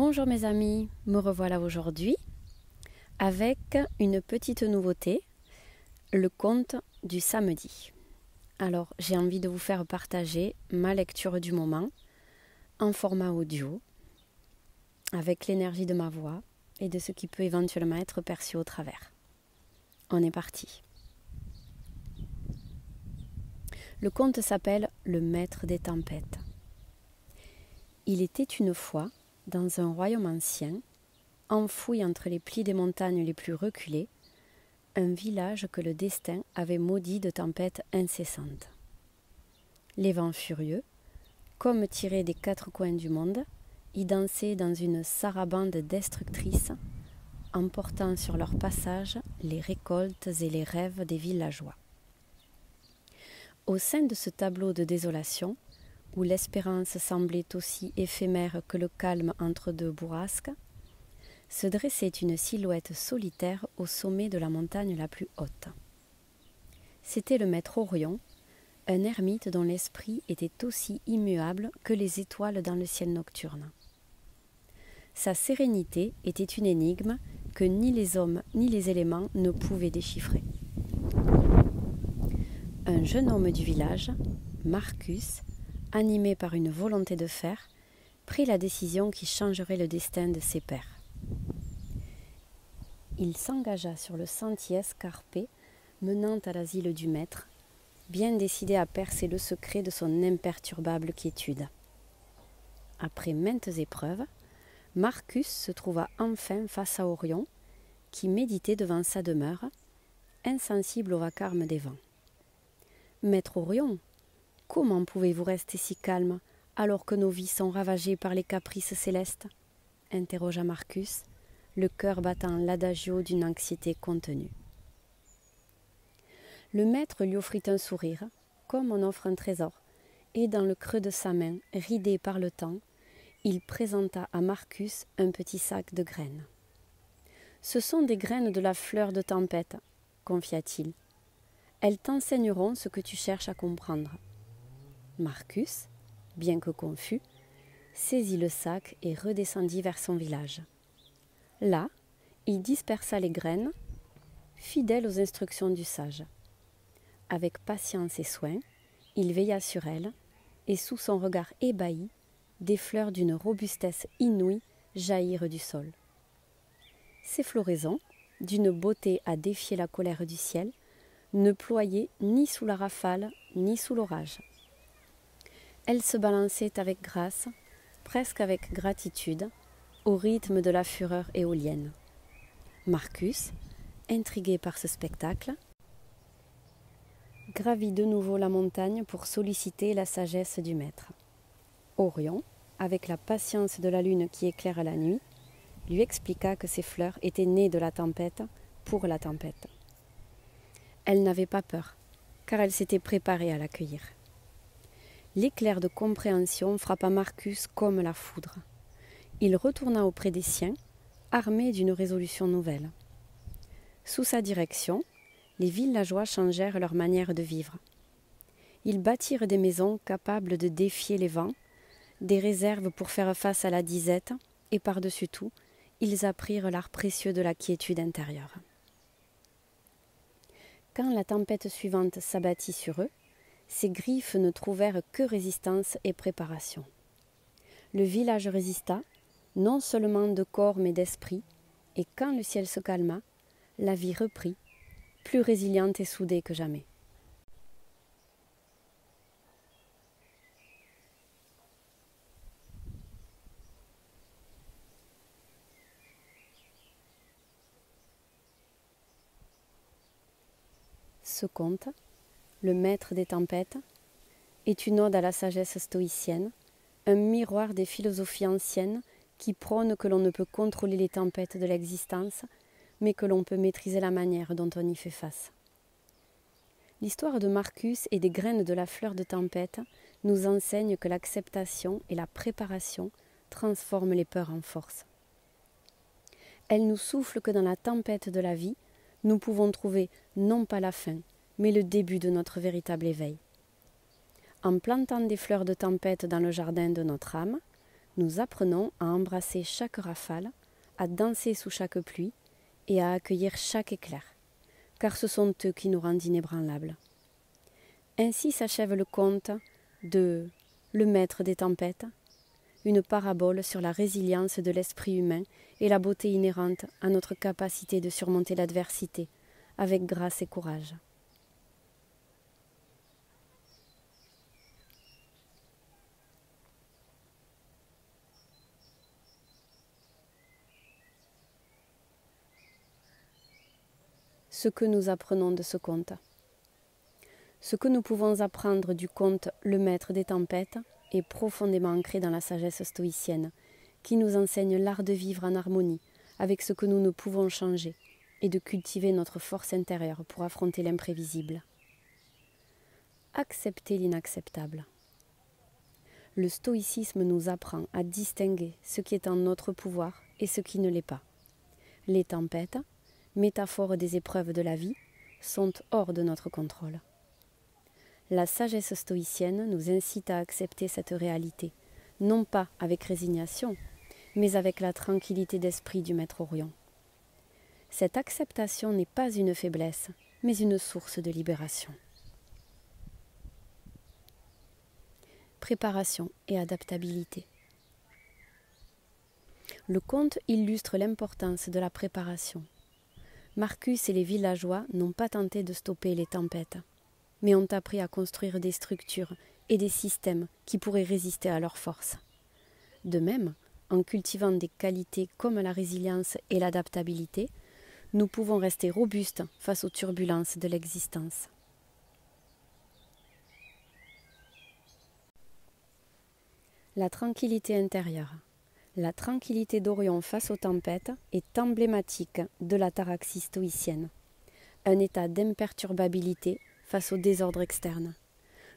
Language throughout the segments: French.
Bonjour mes amis, me revoilà aujourd'hui avec une petite nouveauté, le conte du samedi. Alors j'ai envie de vous faire partager ma lecture du moment en format audio avec l'énergie de ma voix et de ce qui peut éventuellement être perçu au travers. On est parti. Le conte s'appelle « Le maître des tempêtes ». Il était une fois, dans un royaume ancien, enfoui entre les plis des montagnes les plus reculées, un village que le destin avait maudit de tempêtes incessantes. Les vents furieux, comme tirés des quatre coins du monde, y dansaient dans une sarabande destructrice, emportant sur leur passage les récoltes et les rêves des villageois. Au sein de ce tableau de désolation, où l'espérance semblait aussi éphémère que le calme entre deux bourrasques, se dressait une silhouette solitaire au sommet de la montagne la plus haute. C'était le maître Orion, un ermite dont l'esprit était aussi immuable que les étoiles dans le ciel nocturne. Sa sérénité était une énigme que ni les hommes ni les éléments ne pouvaient déchiffrer. Un jeune homme du village, Marcus, animé par une volonté de fer, prit la décision qui changerait le destin de ses pairs. Il s'engagea sur le sentier escarpé menant à l'asile du maître, bien décidé à percer le secret de son imperturbable quiétude. Après maintes épreuves, Marcus se trouva enfin face à Orion, qui méditait devant sa demeure, insensible au vacarme des vents. « Maître Orion, comment pouvez-vous rester si calme alors que nos vies sont ravagées par les caprices célestes ?» interrogea Marcus, le cœur battant l'adagio d'une anxiété contenue. Le maître lui offrit un sourire, comme on offre un trésor, et dans le creux de sa main, ridé par le temps, il présenta à Marcus un petit sac de graines. « Ce sont des graines de la fleur de tempête, » confia-t-il. « Elles t'enseigneront ce que tu cherches à comprendre. » Marcus, bien que confus, saisit le sac et redescendit vers son village. Là, il dispersa les graines, fidèle aux instructions du sage. Avec patience et soin, il veilla sur elles, et sous son regard ébahi, des fleurs d'une robustesse inouïe jaillirent du sol. Ces floraisons, d'une beauté à défier la colère du ciel, ne ployaient ni sous la rafale, ni sous l'orage. Elles se balançaient avec grâce, presque avec gratitude, au rythme de la fureur éolienne. Marcus, intrigué par ce spectacle, gravit de nouveau la montagne pour solliciter la sagesse du maître. Orion, avec la patience de la lune qui éclaire la nuit, lui expliqua que ces fleurs étaient nées de la tempête pour la tempête. Elle n'avait pas peur, car elle s'était préparée à l'accueillir. L'éclair de compréhension frappa Marcus comme la foudre. Il retourna auprès des siens, armé d'une résolution nouvelle. Sous sa direction, les villageois changèrent leur manière de vivre. Ils bâtirent des maisons capables de défier les vents, des réserves pour faire face à la disette, et par-dessus tout, ils apprirent l'art précieux de la quiétude intérieure. Quand la tempête suivante s'abattit sur eux, ces griffes ne trouvèrent que résistance et préparation. Le village résista, non seulement de corps mais d'esprit, et quand le ciel se calma, la vie reprit, plus résiliente et soudée que jamais. Ce conte, le maître des tempêtes, est une ode à la sagesse stoïcienne, un miroir des philosophies anciennes qui prônent que l'on ne peut contrôler les tempêtes de l'existence, mais que l'on peut maîtriser la manière dont on y fait face. L'histoire de Marcus et des graines de la fleur de tempête nous enseigne que l'acceptation et la préparation transforment les peurs en force. Elle nous souffle que dans la tempête de la vie, nous pouvons trouver non pas la fin, mais le début de notre véritable éveil. En plantant des fleurs de tempête dans le jardin de notre âme, Nous apprenons à embrasser chaque rafale, à danser sous chaque pluie et à accueillir chaque éclair, car ce sont eux qui nous rendent inébranlables. Ainsi s'achève le conte de Le maître des tempêtes, une parabole sur la résilience de l'esprit humain et la beauté inhérente à notre capacité de surmonter l'adversité avec grâce et courage. Ce que nous apprenons de ce conte. Ce que nous pouvons apprendre du conte Le maître des tempêtes est profondément ancré dans la sagesse stoïcienne, qui nous enseigne l'art de vivre en harmonie avec ce que nous ne pouvons changer et de cultiver notre force intérieure pour affronter l'imprévisible. Accepter l'inacceptable. Le stoïcisme nous apprend à distinguer ce qui est en notre pouvoir et ce qui ne l'est pas. Les tempêtes, métaphores des épreuves de la vie, sont hors de notre contrôle. La sagesse stoïcienne nous incite à accepter cette réalité, non pas avec résignation, mais avec la tranquillité d'esprit du Maître Orion. Cette acceptation n'est pas une faiblesse, mais une source de libération. Préparation et adaptabilité. Le conte illustre l'importance de la préparation. Marcus et les villageois n'ont pas tenté de stopper les tempêtes, mais ont appris à construire des structures et des systèmes qui pourraient résister à leur force. De même, en cultivant des qualités comme la résilience et l'adaptabilité, nous pouvons rester robustes face aux turbulences de l'existence. La tranquillité intérieure. La tranquillité d'Orion face aux tempêtes est emblématique de l'ataraxie stoïcienne, un état d'imperturbabilité face au désordre externe.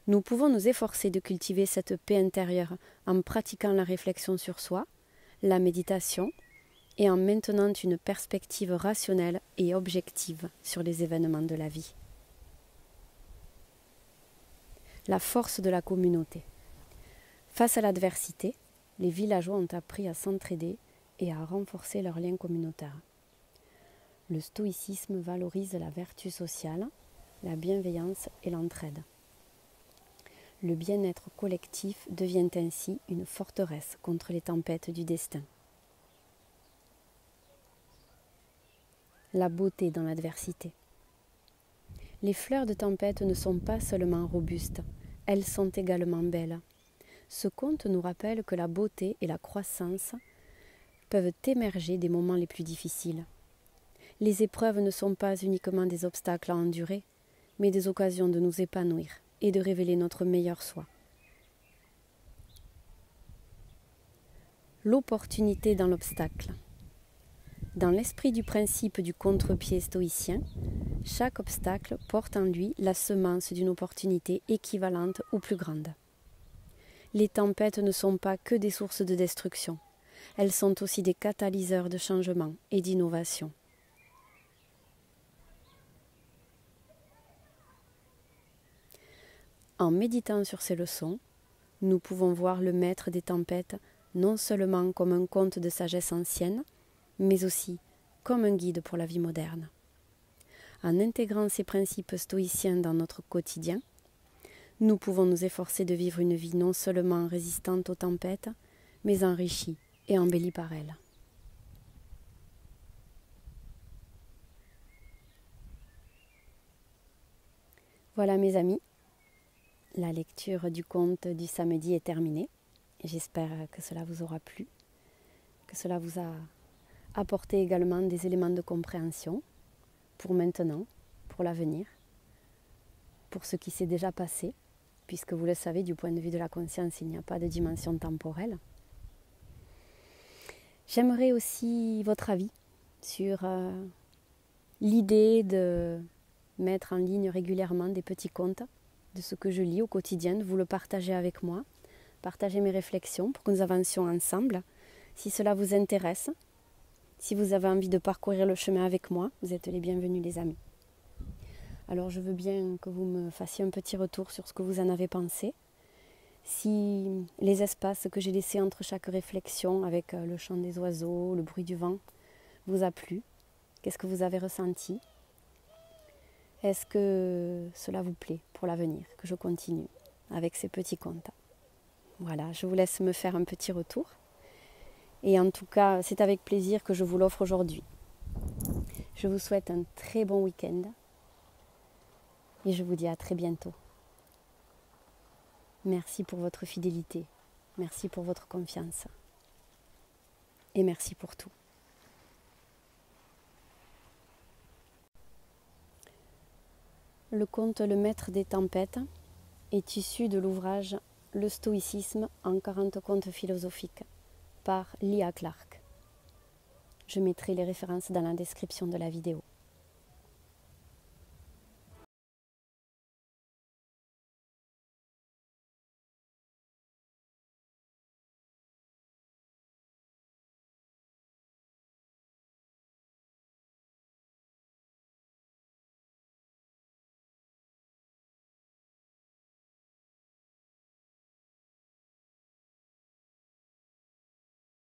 Nous pouvons nous efforcer de cultiver cette paix intérieure en pratiquant la réflexion sur soi, la méditation et en maintenant une perspective rationnelle et objective sur les événements de la vie. La force de la communauté. Face à l'adversité, les villageois ont appris à s'entraider et à renforcer leurs liens communautaires. Le stoïcisme valorise la vertu sociale, la bienveillance et l'entraide. Le bien-être collectif devient ainsi une forteresse contre les tempêtes du destin. La beauté dans l'adversité. Les fleurs de tempête ne sont pas seulement robustes, elles sont également belles. Ce conte nous rappelle que la beauté et la croissance peuvent émerger des moments les plus difficiles. Les épreuves ne sont pas uniquement des obstacles à endurer, mais des occasions de nous épanouir et de révéler notre meilleur soi. L'opportunité dans l'obstacle. Dans l'esprit du principe du contre-pied stoïcien, chaque obstacle porte en lui la semence d'une opportunité équivalente ou plus grande. Les tempêtes ne sont pas que des sources de destruction, elles sont aussi des catalyseurs de changement et d'innovation. En méditant sur ces leçons, nous pouvons voir le maître des tempêtes non seulement comme un conte de sagesse ancienne, mais aussi comme un guide pour la vie moderne. En intégrant ces principes stoïciens dans notre quotidien, nous pouvons nous efforcer de vivre une vie non seulement résistante aux tempêtes, mais enrichie et embellie par elles. Voilà mes amis, la lecture du conte du samedi est terminée. J'espère que cela vous aura plu, que cela vous a apporté également des éléments de compréhension pour maintenant, pour l'avenir, pour ce qui s'est déjà passé, puisque vous le savez, du point de vue de la conscience, il n'y a pas de dimension temporelle. J'aimerais aussi votre avis sur l'idée de mettre en ligne régulièrement des petits contes de ce que je lis au quotidien, de vous le partager avec moi, partager mes réflexions pour que nous avancions ensemble. Si cela vous intéresse, si vous avez envie de parcourir le chemin avec moi, vous êtes les bienvenus les amis. Alors je veux bien que vous me fassiez un petit retour sur ce que vous en avez pensé. Si les espaces que j'ai laissés entre chaque réflexion, avec le chant des oiseaux, le bruit du vent, vous a plu, qu'est-ce que vous avez ressenti? Est-ce que cela vous plaît pour l'avenir, que je continue avec ces petits contes? Voilà, je vous laisse me faire un petit retour. Et en tout cas, c'est avec plaisir que je vous l'offre aujourd'hui. Je vous souhaite un très bon week-end et je vous dis à très bientôt. Merci pour votre fidélité, merci pour votre confiance et merci pour tout. Le conte Le Maître des tempêtes est issu de l'ouvrage Le stoïcisme en 40 contes philosophiques par Leah Clark. Je mettrai les références dans la description de la vidéo.